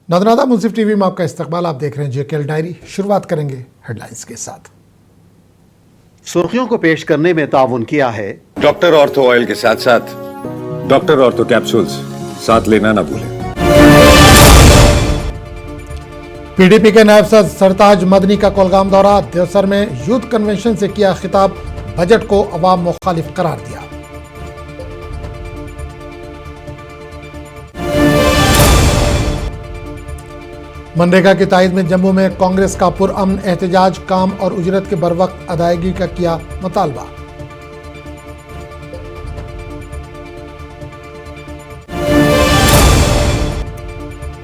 नादनादा मुंसिफ TV में आपका इस्तकबाल। आप देख रहे हैं जेकेएल डायरी। शुरुआत करेंगे हेडलाइंस के साथ। सुर्खियों को पेश करने में ताउन किया है डॉक्टर ऑर्थो ऑयल के साथ साथ डॉक्टर ऑर्थो कैप्सूल्स साथ लेना ना भूलें। पीडीपी के नायब सदर सरताज मदनी का कुलगाम दौरा। देवसर में यूथ कन्वेंशन से किया खिताब। बजट को अवाम मुखालिफ करार दिया। मनरेगा की तायद में जम्मू में कांग्रेस का पुरअमन एहतजाज। काम और उजरत के बरवक्त अदायगी का किया मुतालबा।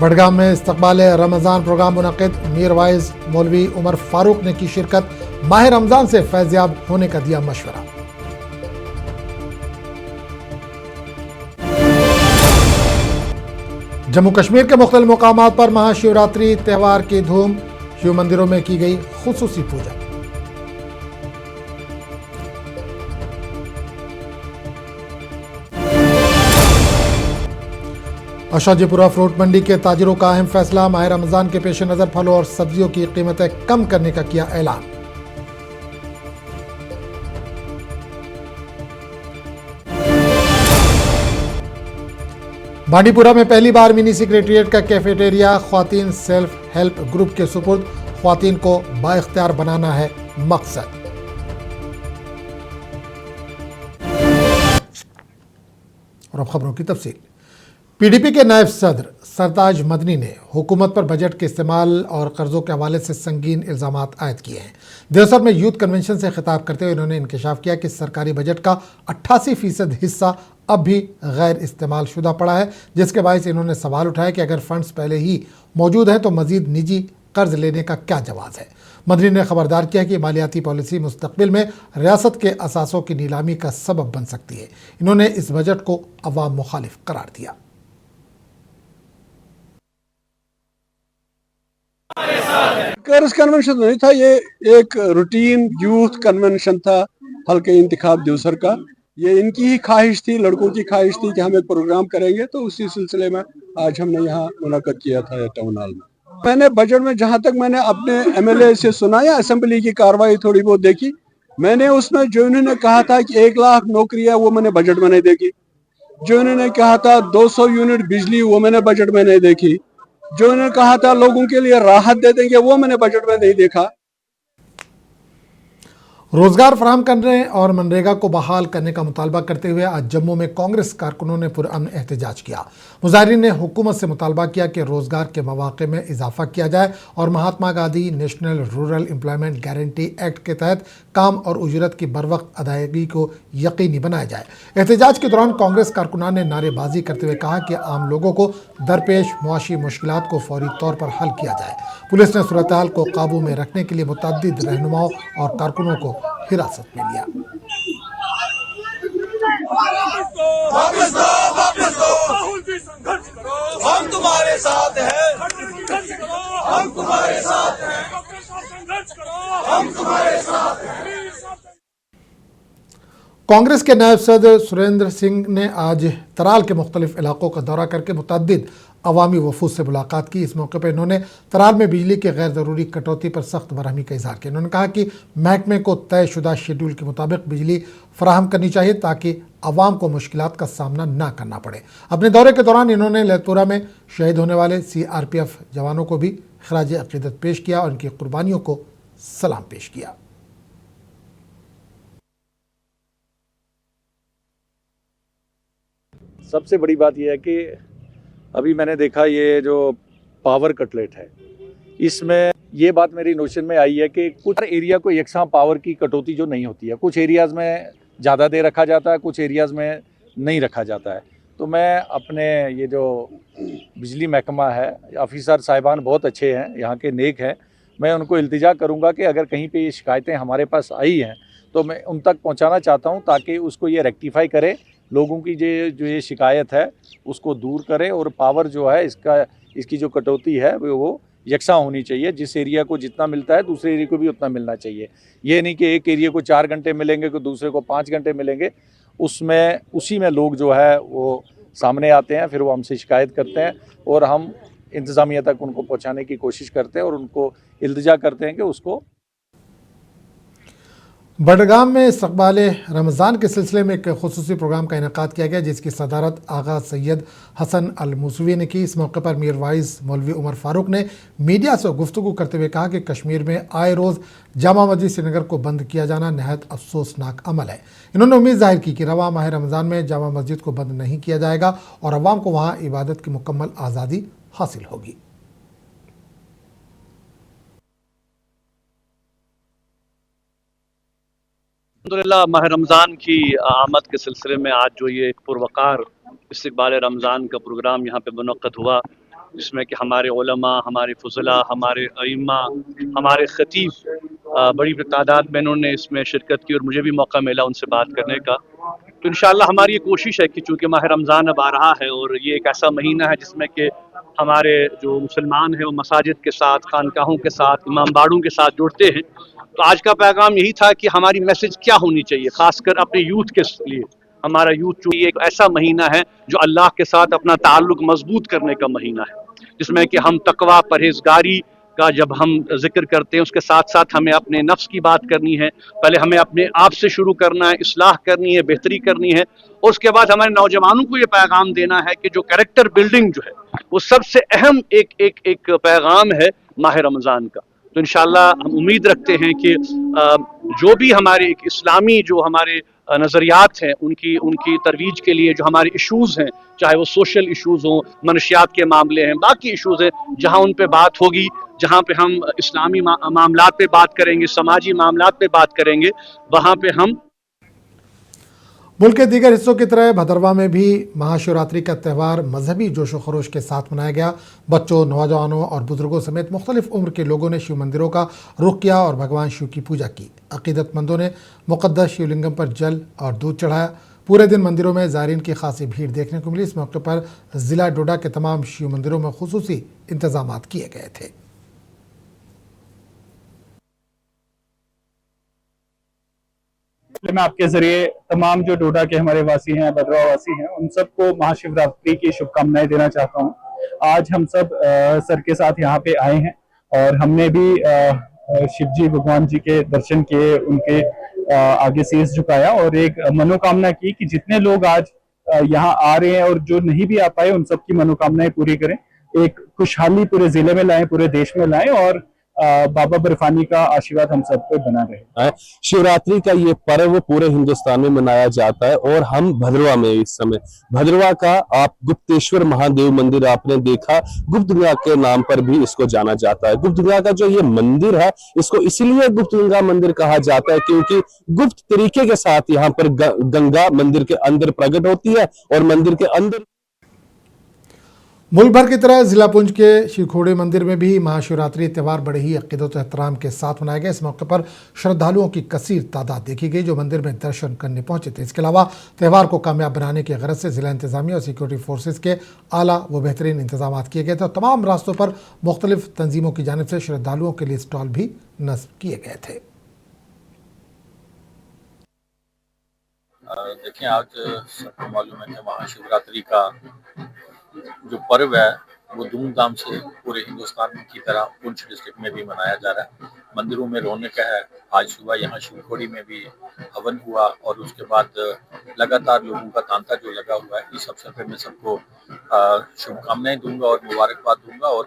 बड़गाम में इस्तकबाल रमजान प्रोग्राम मुनक़िद। मीर वाइज मौलवी उमर फारूक ने की शिरकत। माह रमजान से फैज़याब होने का दिया मशवरा। जम्मू कश्मीर के मुख्तलिफ मुकामात पर महाशिवरात्रि त्यौहार की धूम। शिव मंदिरों में की गई खुसूसी पूजा। अशाजीपुरा फ्रूट मंडी के ताजिरों का अहम फैसला। माह रमजान के पेश नजर फलों और सब्जियों की कीमतें कम करने का किया ऐलान। बांडीपुरा में पहली बार मिनी सेक्रेटेरिएट का कैफेटेरिया ख्वातीन सेल्फ हेल्प ग्रुप के सुपुर्द। ख्वातीन को बाइख्तियार बनाना है मकसद। और अब खबरों की तफसील। पीडीपी के नायब सदर सरताज मदनी ने हुकूमत पर बजट के इस्तेमाल और कर्जों के हवाले से संगीन इल्जामात आयद किए हैं। देवसर में यूथ कन्वेंशन से खिताब करते हुए इन्होंने इंकशाफ किया कि सरकारी बजट का 88% हिस्सा अब भी गैर इस्तेमाल शुदा पड़ा है, जिसके बायस इन्होंने सवाल उठाया कि अगर फंड्स पहले ही मौजूद हैं तो मजीद निजी कर्ज लेने का क्या जवाब है। मदनी ने खबरदार किया कि मालियाती पॉलिसी मुस्तकबिल में रियासत के असासों की नीलामी का सबब बन सकती है। इन्होंने इस बजट को अवाम मुखालिफ करार दिया। कर्ज कन्वेंशन नहीं था, ये एक रूटीन यूथ कन्वेंशन था हल्के इंतखाब देवसर का। ये इनकी ही ख्वाहिश थी, लड़कों की ख्वाहिश थी कि हम एक प्रोग्राम करेंगे, तो उसी सिलसिले में आज हमने यहाँ मुनाकिद किया था टाउन हॉल में। मैंने बजट में जहाँ तक मैंने अपने एमएलए से सुना या असेंबली की कार्रवाई थोड़ी बहुत देखी, मैंने उसमें जो इन्होंने कहा था कि 1 लाख नौकरियां, वो मैंने बजट में नहीं देखी। जो इन्होंने कहा था 200 यूनिट बिजली, वो मैंने बजट में नहीं देखी। जो इन्होंने कहा था लोगों के लिए राहत दे देंगे, वो मैंने बजट में नहीं देखा। रोजगार फराहम करने और मनरेगा को बहाल करने का मुतालबा करते हुए आज जम्मू में कांग्रेस कारकुनों ने पुरअमन एहतजाज किया। मुजाहिरीन ने हुकूमत से मुतालबा किया कि रोजगार के मौके में इजाफा किया जाए और Mahatma Gandhi national rural employment guarantee act के तहत काम और उजरत की बरवक्त अदायगी को यकीनी बनाया जाए। एहतजाज के दौरान कांग्रेस कारकुनान ने नारेबाजी करते हुए कहा कि आम लोगों को दरपेश मुआशी मुश्किलात को फौरी तौर पर हल किया जाए। पुलिस ने सूरत हाल को काबू में रखने के लिए मुतअद्दिद रहनुमाओं और कारकुनों को हिरासत में लिया। हम तुम्हारे साथ हैं, हम तुम्हारे साथ हैं, हम तुम्हारे साथ हैं। कांग्रेस के नायब सदर सुरेंद्र सिंह ने आज तराल के मुख्तलिफ इलाकों का दौरा करके मुतअद्दिद अवामी वफूद से मुलाकात की। इस मौके पर इन्होंने तराल में बिजली के गैर ज़रूरी कटौती पर सख्त बरहमी का इजहार किया। इन्होंने कहा कि महकमे को तयशुदा शेड्यूल के मुताबिक बिजली फराहम करनी चाहिए ताकि आवाम को मुश्किलात का सामना ना करना पड़े। अपने दौरे के दौरान इन्होंने लैतपुरा में शहीद होने वाले CRPF जवानों को भी खराज अकीदत पेश किया और उनकी कुर्बानियों को सलाम पेश किया। सबसे बड़ी बात यह है कि अभी मैंने देखा ये जो पावर कटलेट है, इसमें ये बात मेरी नोशन में आई है कि कुछ एरिया को यकसां पावर की कटौती जो नहीं होती है, कुछ एरियाज़ में ज़्यादा देर रखा जाता है, कुछ एरियाज़ में नहीं रखा जाता है। तो मैं अपने ये जो बिजली महकमा है, ऑफिसर साहिबान बहुत अच्छे हैं, यहाँ के नेक हैं, मैं उनको इल्तिजा करूँगा कि अगर कहीं पे ये शिकायतें हमारे पास आई हैं तो मैं उन तक पहुँचाना चाहता हूँ ताकि उसको ये रेक्टिफाई करे, लोगों की जो ये शिकायत है उसको दूर करें और पावर जो है इसकी जो कटौती है वो यकसां होनी चाहिए। जिस एरिया को जितना मिलता है दूसरे एरिया को भी उतना मिलना चाहिए। ये नहीं कि एक एरिया को 4 घंटे मिलेंगे तो दूसरे को 5 घंटे मिलेंगे। उसी में लोग जो है वो सामने आते हैं, फिर वो हमसे शिकायत करते हैं और हम इंतज़ामिया तक उनको पहुँचाने की कोशिश करते हैं और उनको इल्तिजा करते हैं कि उसको। बडगाम में इस्तकबाल रमज़ान के सिलसिले में एक खुसूसी प्रोग्राम का इनेकाद किया गया, जिसकी सदारत आगा सैयद हसन अल मूसवी ने की। इस मौके पर मीर वाइस मौलवी उमर फारूक ने मीडिया से गुफ्तगू करते हुए कहा कि कश्मीर में आए रोज़ जामा मस्जिद श्रीनगर को बंद किया जाना नहायत अफसोसनाक अमल है। इन्होंने उम्मीद जाहिर की कि रवा माह रमज़ान में जामा मस्जिद को बंद नहीं किया जाएगा और अवाम को वहाँ इबादत की मुकम्मल आज़ादी हासिल होगी। अल्हम्दुलिल्लाह माह रमज़ान की आमद के सिलसिले में आज जो ये एक पुरवकार इस्तकबाल रमज़ान का प्रोग्राम यहाँ पे मुनक़्क़द हुआ, जिसमें कि हमारे उलमा, हमारे फुज़ला, हमारे अइम्मा, हमारे ख़तीब बड़ी तादाद में इन्होंने इसमें शिरकत की और मुझे भी मौका मिला उनसे बात करने का। तो इंशाअल्लाह हमारी ये कोशिश है कि चूँकि माह रमज़ान अब आ रहा है और ये एक ऐसा महीना है जिसमें कि हमारे जो मुसलमान हैं वो मसाजिद के साथ, खानकाहों के साथ, इमामबाड़ों के साथ जुड़ते हैं। तो आज का पैगाम यही था कि हमारी मैसेज क्या होनी चाहिए, ख़ासकर अपने यूथ के लिए। हमारा यूथ जो एक ऐसा महीना है जो अल्लाह के साथ अपना ताल्लुक मजबूत करने का महीना है, जिसमें कि हम तकवा, परहेजगारी का जब हम जिक्र करते हैं उसके साथ साथ हमें अपने नफ्स की बात करनी है। पहले हमें अपने आप से शुरू करना है, इस्लाह करनी है, बेहतरी करनी है। और उसके बाद हमारे नौजवानों को ये पैगाम देना है कि जो कैरेक्टर बिल्डिंग जो है वो सबसे अहम एक पैगाम है माह रमज़ान का। तो इंशाअल्लाह हम उम्मीद रखते हैं कि जो भी हमारे एक इस्लामी जो हमारे नज़रियात हैं उनकी तरवीज के लिए जो हमारे इश्यूज़ हैं, चाहे वो सोशल इश्यूज़ हों, मनशियात के मामले हैं, बाकी इश्यूज़ हैं, जहाँ उन पे बात होगी, जहाँ पे हम इस्लामी मामलात पे बात करेंगे, समाजी मामलात पे बात करेंगे, वहाँ पे हम। मुल्क के दीगर हिस्सों की तरह भदरवा में भी महाशिवरात्रि का त्यौहार मजहबी जोशो खरोश के साथ मनाया गया। बच्चों, नौजवानों और बुजुर्गों समेत मुख्तलिफ उम्र के लोगों ने शिव मंदिरों का रुख किया और भगवान शिव की पूजा की। अकीदतमंदों ने मुक़द्दस शिवलिंगम पर जल और दूध चढ़ाया। पूरे दिन मंदिरों में ज़ायरीन की खासी भीड़ देखने को मिली। इस मौके पर ज़िला डोडा के तमाम शिव मंदिरों में खुसूसी इंतजाम किए गए थे। मैं आपके जरिए तमाम जो डोडा के हमारे वासी हैं, भद्रवा वासी हैं, उन सबको महाशिवरात्रि की शुभकामनाएं देना चाहता हूं। आज हम सब सर के साथ यहाँ पे आए हैं और हमने भी शिव जी भगवान जी के दर्शन किए, उनके आगे शीश झुकाया और एक मनोकामना की कि जितने लोग आज यहाँ आ रहे हैं और जो नहीं भी आ पाए उन सबकी मनोकामनाएं पूरी करें, एक खुशहाली पूरे जिले में लाएं, पूरे देश में लाएं और बाबा बर्फानी का आशीर्वाद हम सब पे बना रहे। शिवरात्रि का ये पर्व पूरे हिंदुस्तान में मनाया जाता है और हम भद्रवा में इस समय, भद्रवा का आप गुप्तेश्वर महादेव मंदिर आपने देखा, गुप्तगंगा के नाम पर भी इसको जाना जाता है। गुप्तगंगा का जो ये मंदिर है इसको इसलिए गुप्तगंगा मंदिर कहा जाता है क्योंकि गुप्त तरीके के साथ यहाँ पर गंगा मंदिर के अंदर प्रकट होती है और मंदिर के अंदर। मुल्क भर की तरह जिला पुंछ के शिवखोड़ी मंदिर में भी महाशिवरात्रि त्यौहार बड़े ही अकीदत एहतराम के साथ मनाया गया। इस मौके पर श्रद्धालुओं की कसीर तादाद देखी गई जो मंदिर में दर्शन करने पहुंचे थे। इसके अलावा त्यौहार को कामयाब बनाने की गरज से जिला इंतजामिया और सिक्योरिटी फोर्सेज के आला व बेहतरीन इंतजाम किए गए थे और तमाम रास्तों पर मुख्तलिफ तंजीमों की जानिब से श्रद्धालुओं के लिए स्टॉल भी नस्ब किए गए थे। देखिए, आज सबको मालूम है कि महाशिवरात्रि का जो पर्व है वो धूमधाम से पूरे हिंदुस्तान की तरह पुंछ डिस्ट्रिक्ट में भी मनाया जा रहा है। मंदिरों में रौनक है। आज सुबह यहाँ शिवखोड़ी में भी हवन हुआ और उसके बाद लगातार लोगों का तांता जो लगा हुआ है। इस अवसर पर मैं सबको शुभकामनाएं दूंगा और मुबारकबाद दूंगा और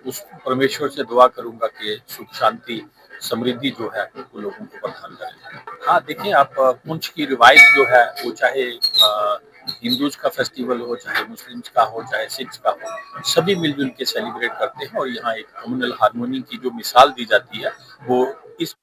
उस परमेश्वर से दुआ करूंगा कि सुख शांति समृद्धि जो है वो लोगों को प्रदान करें। हाँ, देखिए, आप पुंछ की रिवायत जो है वो चाहे हिंदूज का फेस्टिवल हो, चाहे मुस्लिम्स का हो, चाहे सिख्स का हो, सभी मिलजुल के सेलिब्रेट करते हैं और यहाँ एक कम्युनल हार्मोनी की जो मिसाल दी जाती है वो इस।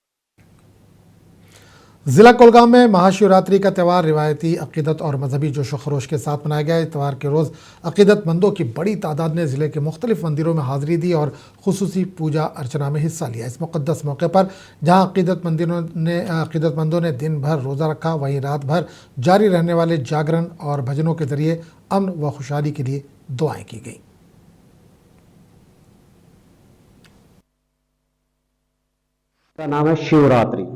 जिला कोलगाम में महाशिवरात्रि का त्यौहार रिवायती अकीदत और मजहबी जोशो खरोश के साथ मनाया गया। त्यौहार के रोज़ अकीदतमंदों की बड़ी तादाद ने ज़िले के मुख्तलिफ मंदिरों में हाज़िरी दी और खुसूसी पूजा अर्चना में हिस्सा लिया। इस मुक़द्दस मौके पर जहाँ अकीदतमंदों ने दिन भर रोज़ा रखा, वहीं रात भर जारी रहने वाले जागरण और भजनों के ज़रिए अमन व खुशहाली के लिए दुआएँ की गईं। का नाम है शिवरात्रि।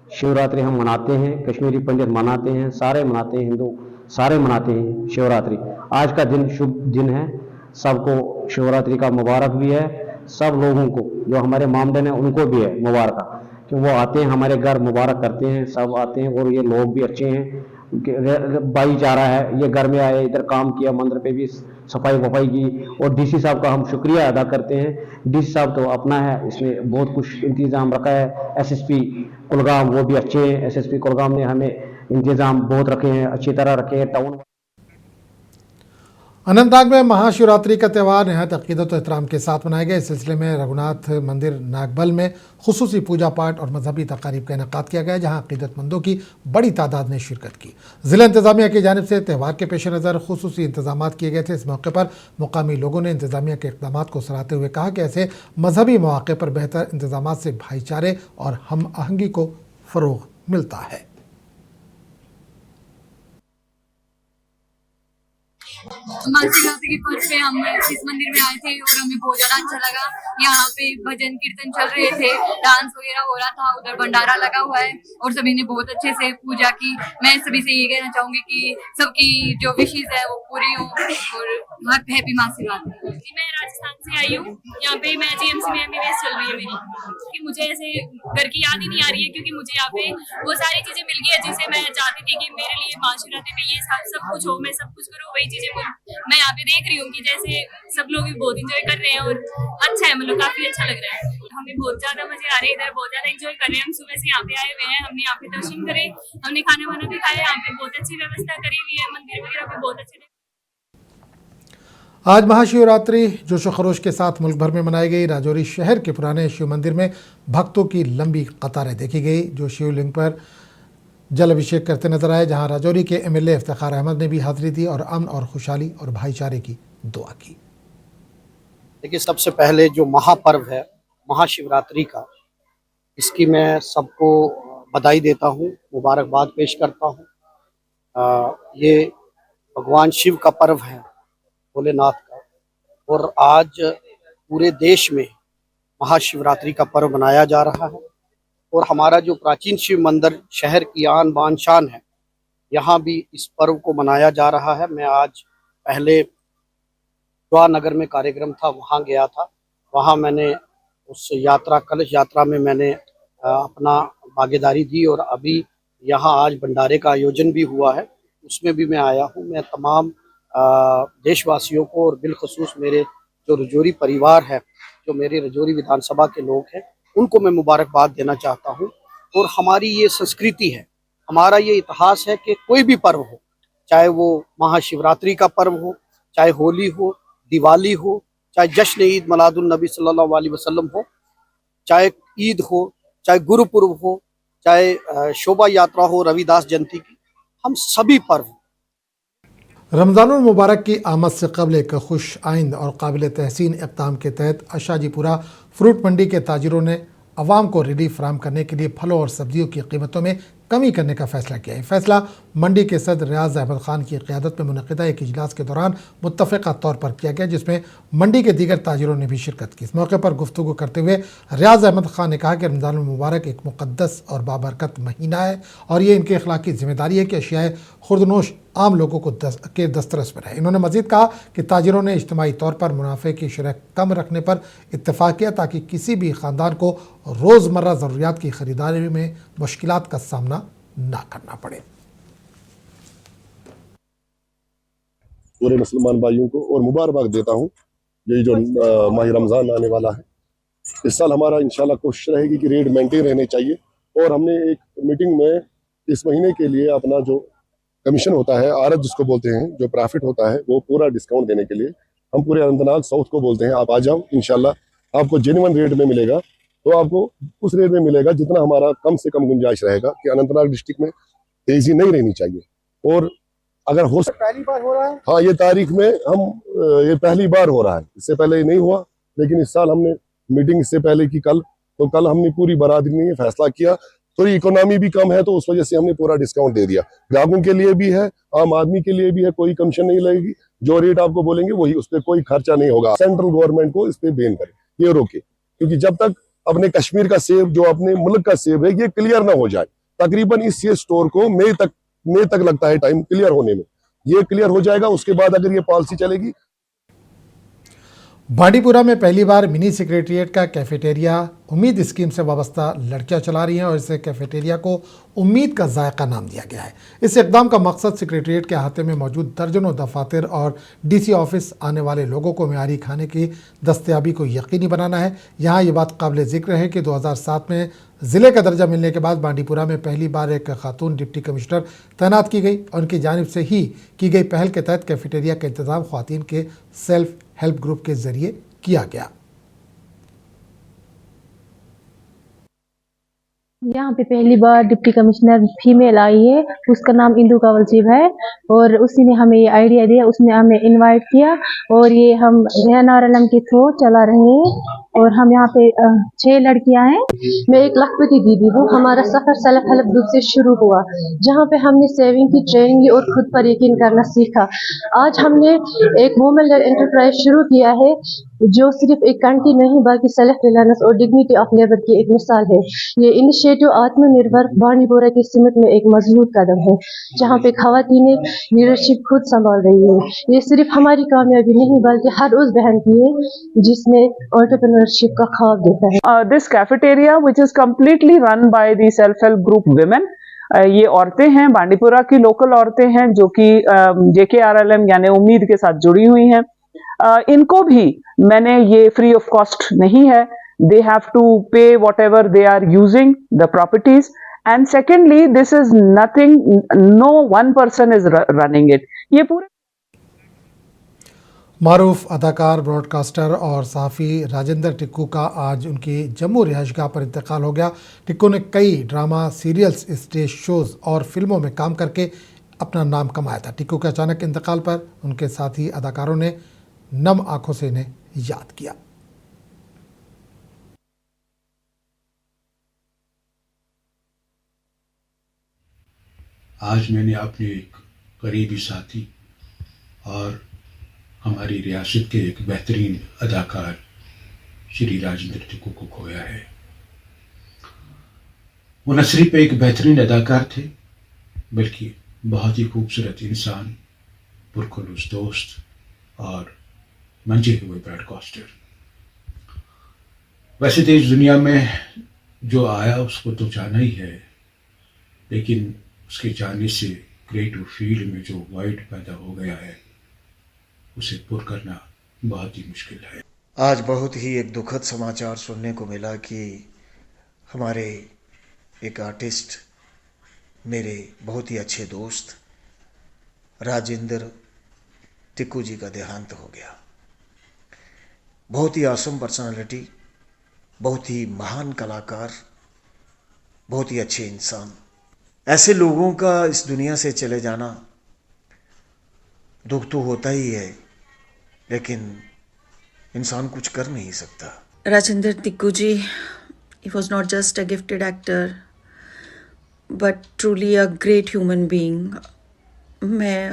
शिवरात्रि हम मनाते हैं, कश्मीरी पंडित मनाते हैं, सारे मनाते हैं, हिंदू सारे मनाते हैं शिवरात्रि। आज का दिन शुभ दिन है सबको शिवरात्रि का मुबारक भी है। सब लोगों को जो हमारे मामदन हैं उनको भी है मुबारक, कि वो आते हैं हमारे घर, मुबारक करते हैं, सब आते हैं। और ये लोग भी अच्छे हैं, भाईचारा है। ये घर में आए, इधर काम किया, मंदिर पे भी सफाई वफाई की। और डीसी साहब का हम शुक्रिया अदा करते हैं। डीसी साहब तो अपना है, इसने बहुत कुछ इंतजाम रखा है। एसएसपी कुलगाम वो भी अच्छे हैं, एसएसपी कुलगाम ने हमें इंतजाम बहुत रखे हैं, अच्छी तरह रखे हैं। टाउन अनंतनाग में महाशिवरात्रि का त्यौहार नहायत अकीदत और एहतराम के साथ मनाया गया। इस सिलसिले में रघुनाथ मंदिर नागबल में खुसूसी पूजा पाठ और मजहबी तकारीब का इनेकाद किया गया, जहां अकीदतमंदों की बड़ी तादाद ने शिरकत की। जिला इंतजामिया की जानिब से त्यौहार के पेश नज़र खुसूसी इंतजाम किए गए थे। इस मौके पर मुकामी लोगों ने इंतजामिया के इक़दाम को सराहते हुए कहा कि ऐसे मजहबी मौके पर बेहतर इंतजाम से भाईचारे और हम आहंगी को फ़रोग़ मिलता है। महाशिवरात्रि के पर्व पे हम इस मंदिर में आए थे और हमें बहुत ज्यादा अच्छा लगा। यहाँ पे भजन कीर्तन चल रहे थे, डांस वगैरह हो रहा था, उधर भंडारा लगा हुआ है और सभी ने बहुत अच्छे से पूजा की। मैं सभी से ये कहना चाहूंगी कि सबकी जो विशेष है वो पूरी हो और हैप्पी महाशिवरात्रि। मैं राजस्थान से आई हूँ, यहाँ पे मैं जीएमसी में MBBS चल रही है मेरी, कि मुझे ऐसे घर की याद ही नहीं आ रही है, क्योंकि मुझे यहाँ पे वो सारी चीजें मिल गई है जिसे मैं चाहती थी कि मेरे लिए महाशिवरात्रि पे ये सब कुछ हो, मैं सब कुछ करूँ, वही चीजें मैं यहाँ पे देख रही हूँ कि जैसे सब लोग भी बहुत इंजॉय कर रहे हैं और अच्छा है, मतलब काफी अच्छा लग रहा है। हमें बहुत ज्यादा मजे आ रहे हैं, इधर बहुत ज्यादा इंजॉय कर रहे हैं। हम सुबह से यहाँ पे आए हुए हैं, हमने यहाँ पे दर्शन करे, हमने खाना वाना भी खाया, यहाँ पे बहुत अच्छी व्यवस्था करी हुई है, मंदिर वगैरह भी बहुत अच्छे। आज महाशिवरात्रि जोशो खरोश के साथ मुल्क भर में मनाई गई। राजौरी शहर के पुराने शिव मंदिर में भक्तों की लंबी कतारें देखी गई, जो शिवलिंग पर जल अभिषेक करते नजर आए, जहां राजौरी के MLA इफ्तिखार अहमद ने भी हाजिरी दी और अमन और खुशहाली और भाईचारे की दुआ की। देखिए, सबसे पहले जो महापर्व है महाशिवरात्रि का, इसकी मैं सबको बधाई देता हूँ, मुबारकबाद पेश करता हूँ। ये भगवान शिव का पर्व है, भोलेनाथ का, और आज पूरे देश में महाशिवरात्रि का पर्व मनाया जा रहा है। और हमारा जो प्राचीन शिव मंदिर शहर की आन बान शान है, यहाँ भी इस पर्व को मनाया जा रहा है। मैं आज पहले नगर में कार्यक्रम था, वहाँ गया था। वहाँ मैंने उस यात्रा, कलश यात्रा में मैंने अपना भागीदारी दी, और अभी यहाँ आज भंडारे का आयोजन भी हुआ है, उसमें भी मैं आया हूँ। मैं तमाम देशवासियों को और बिलखुसूस मेरे जो रजौरी परिवार है, जो मेरे रजौरी विधानसभा के लोग हैं, उनको मैं मुबारकबाद देना चाहता हूँ। और हमारी ये संस्कृति है, हमारा ये इतिहास है कि कोई भी पर्व हो, चाहे वो महाशिवरात्रि का पर्व हो, चाहे होली हो, दिवाली हो, चाहे जश्न ईद मिलादुन नबी सल्लल्लाहु अलैहि वसल्लम हो, चाहे ईद हो, चाहे गुरुपुरब हो, चाहे शोभा यात्रा हो रविदास जयंती की, हम सभी पर्व रमज़ानुल मुबारक की आमद से कबल एक खुश आइंद और काबिल तहसीन इक़दाम के तहत अशाजीपुरा फ्रूट मंडी के ताजिरों ने अवाम को रिलीफ फराहम करने के लिए फलों और सब्जियों की कीमतों में कमी करने का फैसला किया है। फैसला मंडी के सदर रियाज अहमद खान की क़यादत में मुनक़िदा एक इजलास के दौरान मुत्तफ़िक़ा तौर पर किया गया, जिसमें मंडी के दीगर ताजिरों ने भी शिरकत की। इस मौके पर गुफ्तगू करते हुए रियाज अहमद खान ने कहा कि रमज़ानुल मुबारक एक मुक़द्दस और बाबरकत महीना है और ये इनकी अखलाकी ज़िम्मेदारी है कि अशियाए खुर्दनोश आम लोगों को के दस्तरस में रहे। इन्होंने मज़ीद कहा कि ताजिरों ने इज्तिमाई तौर पर मुनाफे की शरह कम रखने पर इत्तेफाक किया, ताकि किसी भी ख़ानदान को रोज़मर्रा ज़रूरियात की ख़रीदारी में मुश्किलात का सामना ना करना पड़े। पूरे मुसलमान भाइयों को और मुबारकबाद देता हूँ। यही जो माह रमज़ान आने वाला है, इस साल हमारा इंशाल्लाह कोशिश रहेगी कि रेट मेंटेन रहने चाहिए। और हमने एक मीटिंग में इस महीने के लिए अपना जो कमीशन होता है, आरत जिसको बोलते हैं, जो प्रॉफिट होता है, वो पूरा डिस्काउंट देने के लिए हम पूरे अनंतनाग साउथ को बोलते हैं, आप आ जाओ, इंशाल्लाह आपको जेन्युइन रेट में मिलेगा। तो आपको उस रेट में मिलेगा जितना हमारा कम से कम गुंजाइश रहेगा, कि अनंतनाग डिस्ट्रिक्ट में तेजी नहीं रहनी चाहिए। और अगर हो पहली बार हो रहा है, हाँ, ये तारीख में हम ये पहली बार हो रहा है, इससे पहले नहीं हुआ। लेकिन इस साल हमने मीटिंग इससे पहले की कल हमने पूरी बरादरी ने फैसला किया। तो इकोनॉमी भी कम है, तो उस वजह से हमने पूरा डिस्काउंट दे दिया। ग्राहकों के लिए भी है, आम आदमी के लिए भी है, कोई कमीशन नहीं लगेगी। जो रेट आपको बोलेंगे वही, उस पर कोई खर्चा नहीं होगा। सेंट्रल गवर्नमेंट को इस पे बैन करे, ये रोके, क्योंकि जब तक अपने कश्मीर का सेब, जो अपने मुल्क का सेब है, ये क्लियर ना हो जाए, तकरीबन इस ये स्टोर को मई तक लगता है टाइम क्लियर होने में, ये क्लियर हो जाएगा। उसके बाद अगर ये पॉलिसी चलेगी। बांडीपुरा में पहली बार मिनी सेक्रेटेरिएट का कैफेटेरिया उम्मीद स्कीम से वाबस्ता लड़कियां चला रही हैं और इसे कैफेटेरिया को उम्मीद का जायका नाम दिया गया है। इस इकदाम का मकसद सेक्रेटेरिएट के अहाते में मौजूद दर्जनों दफातर और डीसी ऑफिस आने वाले लोगों को मियारी खाने की दस्तयाबी को यकीनी बनाना है। यहाँ ये बात काबिल जिक्र है कि 2007 में ज़िले का दर्जा मिलने के बाद बांडीपुरा में पहली बार एक खातून डिप्टी कमिश्नर तैनात की गई और उनकी जानिब से ही की गई पहल के तहत कैफेटेरिया का इंतजाम ख्वातीन के सेल्फ हेल्प ग्रुप के जरिए किया गया। यहाँ पे पहली बार डिप्टी कमिश्नर फीमेल आई है, उसका नाम इंदु कंवलजीब है और उसी ने हमें ये आइडिया दिया, उसने हमें इनवाइट किया और ये हम NRLM के थ्रू चला रहे हैं और हम यहाँ पे 6 लड़कियां हैं। मैं एक लखपति दीदी हूँ। हमारा सफर सेल्फ हेल्प ग्रुप से शुरू हुआ, जहाँ पे हमने सेविंग की ट्रेनिंग ली और खुद पर यकीन करना सीखा। आज हमने एक वुमेन लेड एंटरप्राइज शुरू किया है जो सिर्फ एक कंट्री नहीं बल्कि सेल्फ रिलायंस और डिग्निटी ऑफ लेबर की एक मिसाल है। ये इनिशिएटिव आत्मनिर्भर बांडीपुरा की सिमत में एक मजबूत कदम है, जहाँ पे खवातीनें लीडरशिप खुद संभाल रही है। ये सिर्फ हमारी कामयाबी नहीं बल्कि हर उस बहन की है जिसने एंटरप्रेन्योरशिप का ख्वाब देखा है। This cafeteria which is completely run by the self help group women. ये औरतें हैं, बांडीपुरा की लोकल औरतें हैं जो कि JKRLM यानी उम्मीद के साथ जुड़ी हुई हैं। इनको भी मैंने ये फ्री ऑफ कॉस्ट नहीं है, दे हैव टू पे whatever they are using the properties and secondly this is nothing, no one person is running it। ये पूरे मारूफ अदाकार, ब्रॉडकास्टर और सहाफ़ी राजेंद्र टिक्कू का आज उनकी जम्मू रिहाइशगाह पर इंतकाल हो गया। टिक्कू ने कई ड्रामा, सीरियल्स, स्टेज शोज़ और फिल्मों में काम करके अपना नाम कमाया था। टिक्कू के अचानक इंतकाल पर उनके साथी अदाकारों ने नम आंखों से इन्हें याद किया। आज मैंने अपने एक करीबी साथी और हमारी रियासत के एक बेहतरीन अदाकार श्री राजेंद्र टिक्कू को खोया है। वो न सिर्फ एक बेहतरीन अदाकार थे बल्कि बहुत ही खूबसूरत इंसान, पुरखुलूस दोस्त और मंजे हुए ब्रॉडकास्टर। वैसे तो इस दुनिया में जो आया उसको तो जाना ही है, लेकिन उसके जाने से क्रिएटिव फील्ड में जो वॉइड पैदा हो गया है उसे पूरा करना बहुत ही मुश्किल है। आज बहुत ही एक दुखद समाचार सुनने को मिला कि हमारे एक आर्टिस्ट, मेरे बहुत ही अच्छे दोस्त राजेंद्र टिक्कू जी का देहांत हो गया। बहुत ही आसम पर्सनालिटी, बहुत ही महान कलाकार, बहुत ही अच्छे इंसान। ऐसे लोगों का इस दुनिया से चले जाना दुख तो होता ही है, लेकिन इंसान कुछ कर नहीं सकता। राजेंद्र टिक्कू जी, he was not just a gifted actor but truly a great human being। मैं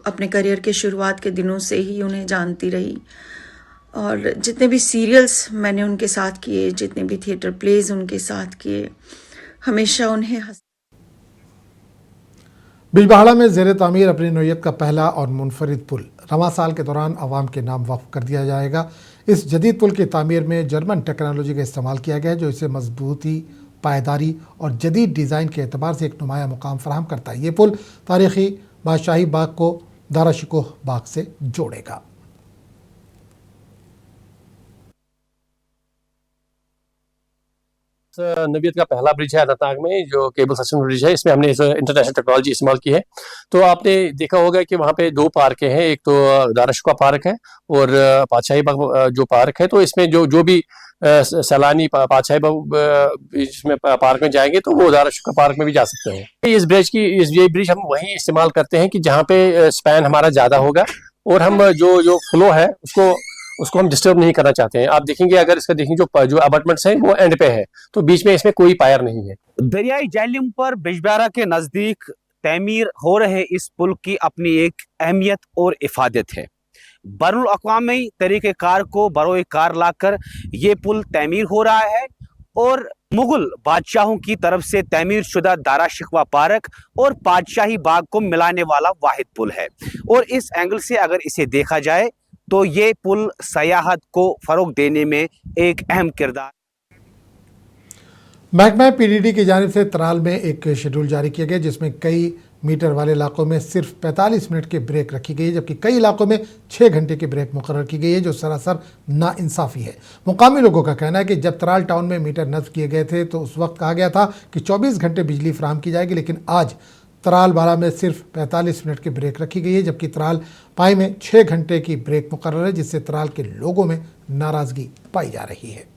अपने करियर के शुरुआत के दिनों से ही उन्हें जानती रही और जितने भी सीरियल्स मैंने उनके साथ किए, जितने भी थिएटर प्लेज उनके साथ किए, हमेशा उन्हें बिजबहाड़ा में ज़ेर तामीर अपनी नौयत का पहला और मुनफरिद पुल रवां साल के दौरान आवाम के नाम वक्फ कर दिया जाएगा। इस जदीद पुल की तामीर में जर्मन टेक्नोलॉजी का इस्तेमाल किया गया है जो इसे मजबूती, पायदारी और जदीद डिज़ाइन के एतबार से एक नुमाया मुकाम फराहम करता है। ये पुल तारीख़ी बादशाही बाग को दाराशिकोह बाग से जोड़ेगा। नबियत का पहला ब्रिज है अनंतनाग में, जो केबल सेक्शन ब्रिज है। इसमें हमने इंटरनेशनल टेक्नोलॉजी इस्तेमाल की है। तो आपने देखा होगा कि वहाँ पे 2 पार्क हैं, एक तो दाराशिकोह पार्क है और पातशाही बाग जो पार्क है। तो इसमें जो भी सैलानी पातशाही बाग इसमें पार्क में जाएंगे तो वो दाराशिकोह पार्क में भी जा सकते हैं। ये ब्रिज हम वहीं इस्तेमाल करते हैं कि जहाँ पे स्पैन हमारा ज़्यादा होगा और हम जो फ्लो है उसको हम डिस्टर्ब नहीं करना चाहते हैं। आप देखेंगे, अगर इसका देखेंगे जो अपार्टमेंट्स हैं वो एंड पे है, तो बीच में इसमें कोई पायर नहीं है। दरियाई जहलम पर बिजबहारा के नजदीक तमीर हो रहे इस पुल की अपनी एक अहमियत और इफादत है। बैनुल अक़वामी तरीक़ेकार को बरोए कार लाकर ये पुल तमीर हो रहा है और मुगल बादशाहों की तरफ से तमीर शुदा दाराशिकोह पार्क और पातशाही बाग को मिलाने वाला वाहिद पुल है। और इस एंगल से अगर इसे देखा जाए तो ये पुल सयाहत को फ़रोग देने में एक अहम किरदार। महकमा पीडीडी की जानिब से त्राल में एक शेड्यूल जारी किया गया जिसमें कई मीटर वाले इलाकों में सिर्फ 45 मिनट की ब्रेक रखी गई है, जबकि कई इलाकों में 6 घंटे की ब्रेक मुकर्रर की गई है, जो सरासर नाइंसाफ़ी है। मुकामी लोगों का कहना है कि जब त्राल टाउन में मीटर नस्ब किए गए थे तो उस वक्त कहा गया था कि 24 घंटे बिजली फराहम की जाएगी, लेकिन आज त्राल बारा में सिर्फ 45 मिनट की ब्रेक रखी गई है, जबकि त्राल पाई में 6 घंटे की ब्रेक मुकर्रर है, जिससे त्राल के लोगों में नाराज़गी पाई जा रही है।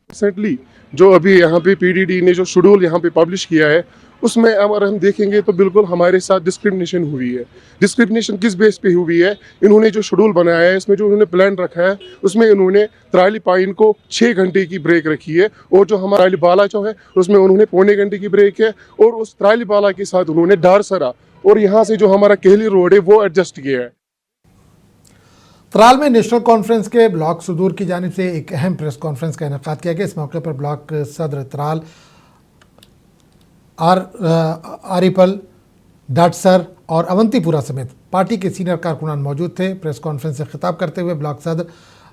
रिसेंटली जो अभी यहाँ पे पीडीडी ने जो शेड्यूल यहाँ पे पब्लिश किया है उसमें अगर हम देखेंगे तो बिल्कुल हमारे साथ डिस्क्रिमिनेशन हुई है। डिस्क्रिमिनेशन किस बेस पे हुई है? इन्होंने जो शेड्यूल बनाया है इसमें जो उन्होंने प्लान रखा है उसमें इन्होंने त्राली पाइन को 6 घंटे की ब्रेक रखी है और जो हमारा त्राली बाला जो है उसमें उन्होंने पौने घंटे की ब्रेक है और उस त्राली बाला के साथ उन्होंने डारसरा और यहाँ से जो हमारा कहली रोड है वो एडजस्ट किया है। त्राल में नेशनल कॉन्फ्रेंस के ब्लॉक सुदूर की जानिब से एक अहम प्रेस कॉन्फ्रेंस का इनेकाद किया गया। इस मौके पर ब्लॉक सदर त्राल आरिपल, डाटसर और अवंतीपुरा समेत पार्टी के सीनियर कारकुनान मौजूद थे। प्रेस कॉन्फ्रेंस से खिताब करते हुए ब्लॉक सदर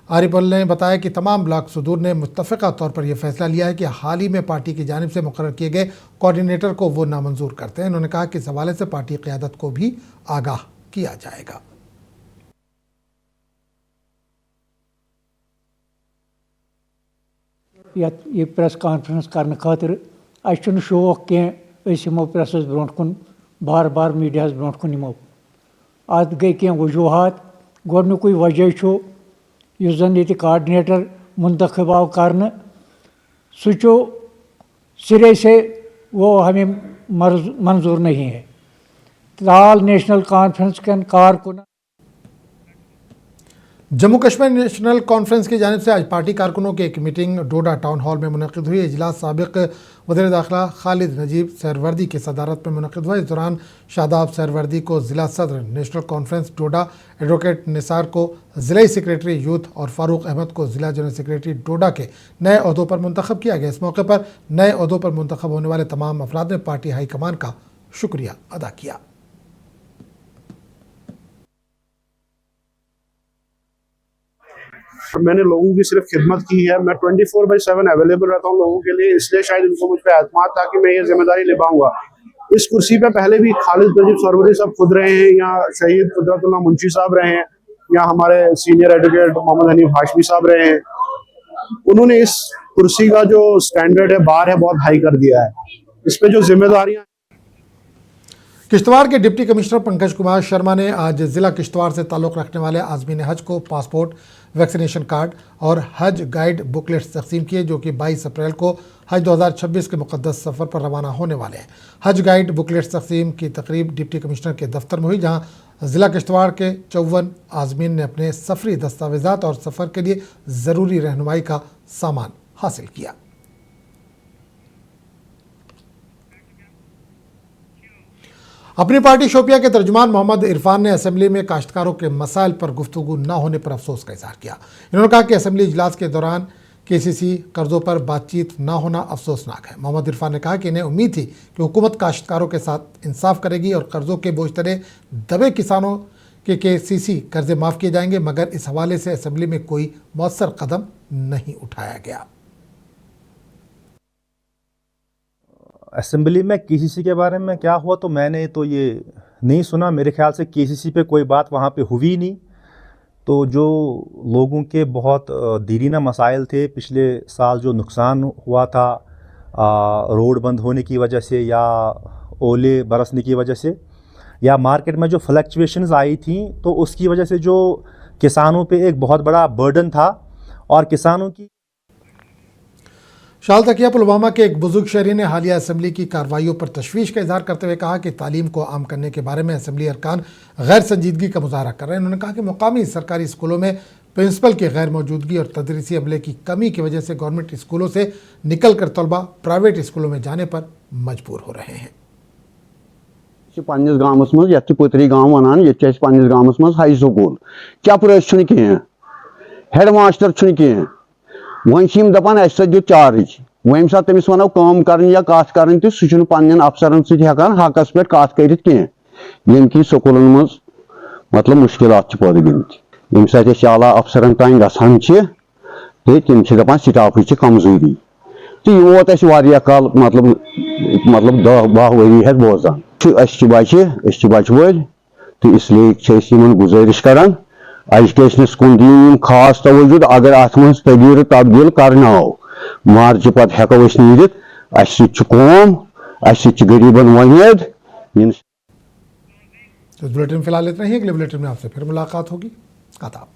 आरिपल ने बताया कि तमाम ब्लॉक सुदूर ने मुत्तफ़िक़ा तौर पर यह फैसला लिया है कि हाल ही में पार्टी की जानिब से मुकर्रर किए गए कोऑर्डिनेटर को वो नामंजूर करते हैं। उन्होंने कहा कि इस हवाले से पार्टी क़यादत को भी आगाह किया जाएगा। ये प्रेस कॉन्फ्रेंस करने खातिर अच्छे शौक कहो प्रेस ब्रो कुन बार बार मीडिया ब्रो कुन यमो अत गई कह वजूहत। गोडनुक वजह जन ये कोऑर्डिनेटर मुंतखब आव कर सो सिरे से वो हमें मंजूर नहीं है। त्राल नेशनल कॉन्फ्रेंस के कारकुन जम्मू कश्मीर नेशनल कॉन्फ्रेंस की जानिब से आज पार्टी कारकुनों की एक मीटिंग डोडा टाउन हॉल में मुनक़िद हुई। इजलास साबिक़ वज़ीर दाखिला खालिद नजीब सहरवर्दी की सदारत में मुनक़िद हुआ। इस दौरान शादाब सहरवर्दी को ज़िला सदर नेशनल कॉन्फ्रेंस डोडा, एडवोकेट निसार को ज़िला सेक्रेटरी यूथ और फ़ारूक अहमद को ज़िला जनरल सेक्रेटरी डोडा के नए अहदों पर मुंतखब किया गया। इस मौके पर नए अहदों पर मुंतखब होने वाले तमाम अफराद ने पार्टी हाईकमान का शुक्रिया अदा किया। मैंने लोगों की सिर्फ खिदमत की है। मैं 24/7 अवेलेबल रहता हूँ लोगों के लिए, इसलिए शायद उनको मुझ पर एतमाद था कि मैं ये जिम्मेदारी निभाऊंगा। इस कुर्सी पे पहले भी खालिद नजीब सरवरी साहब खुद रहे हैं, यहाँ शहीद कुदरतुल्लाह मुंशी साहब रहे हैं, यहाँ हमारे सीनियर एडवोकेट मोहम्मद हनीफ हाशमी साहब रहे हैं। उन्होंने इस कुर्सी का जो स्टैंडर्ड है, बार है, बहुत हाई कर दिया है। इस पे जो जिम्मेदारियां। किश्तवाड़ के डिप्टी कमिश्नर पंकज कुमार शर्मा ने आज ज़िला किश्तवाड़ से ताल्लुक़ रखने वाले आज़मीन हज को पासपोर्ट, वैक्सीनेशन कार्ड और हज गाइड बुकलेट्स तकसीम किए, जो कि 22 अप्रैल को हज 2026 के मुक़द्दस सफ़र पर रवाना होने वाले हैं। हज गाइड बुकलेट्स तकसीम की तकरीब डिप्टी कमिश्नर के दफ्तर में हुई, जहाँ ज़िला किश्तवाड़ के 54 आज़मीन ने अपने सफरी दस्तावेज़ात और सफ़र के लिए ज़रूरी रहनुमाई का सामान हासिल किया। अपनी पार्टी शोपिया के तर्जुमान मोहम्मद इरफान ने असेंबली में काश्तकारों के मसाइल पर गुफ्तगू न होने पर अफसोस का इज़हार किया। इन्होंने कहा कि असेंबली इजलास के दौरान केसीसी कर्जों पर बातचीत न होना अफसोसनाक है। मोहम्मद इरफान ने कहा कि इन्हें उम्मीद थी कि हुकूमत काश्तकारों के साथ इंसाफ करेगी और कर्जों के बोझ तले दबे किसानों के केसीसी कर्जे माफ़ किए जाएंगे, मगर इस हवाले से असेंबली में कोई मौसर कदम नहीं उठाया गया। असेंबली में केसीसी के बारे में क्या हुआ तो मैंने तो ये नहीं सुना। मेरे ख्याल से केसीसी पे कोई बात वहाँ पे हुई नहीं। तो जो लोगों के बहुत दीरीना मसाइल थे, पिछले साल जो नुकसान हुआ था रोड बंद होने की वजह से या ओले बरसने की वजह से या मार्केट में जो फ्लक्चुएशंस आई थी, तो उसकी वजह से जो किसानों पे एक बहुत बड़ा बर्डन था और किसानों की। शाल तकिया पुलवामा के एक बुजुर्ग शहरी ने हालिया असेंबली की कार्रवाइयों पर तशवीश का इजहार करते हुए कहा कि तालीम को आम करने के बारे में असेंबली अरकान गैर संजीदगी का मुजाहरा कर रहे हैं। उन्होंने कहा कि मुकामी सरकारी स्कूलों में प्रिंसिपल की गैर मौजूदगी और तदरीसी अमले की कमी की वजह से गवर्नमेंट स्कूलों से निकल कर तलबा प्राइवेट स्कूलों में जाने पर मजबूर हो रहे हैं। पन्निस गामस मज यत पुत्री गांव वनान ये पन्निस गामस मज हाई स्कूल चपरस कह हेड मास्टर कह वन दपान अस दियो चार्ज वम सात तमिस वनो काम करन या कथ करन तो सह पन्न अफसरन सत हेकान हकस पे कथ कर कह कि स्कूलन मज मतलब मुश्किलात पद गमत यम सत आला अफसरन तान गसान तो तम दपान स्टाफ कमजोरी तो यह वोत काल मतलब 10-12 वरी बोजान बच वल तो इसलिए गुजारिश करान एजुकेशनस कुन दिन खास तवज्जो अगर अत मज तबदील तब्दील करना मार्च पत हेको नीरित कौम गरीबन वमेद। तो बुलेटिन फिलहाल इतना ही, अगले बुलेटिन में आपसे फिर मुलाकात होगी। आदाब।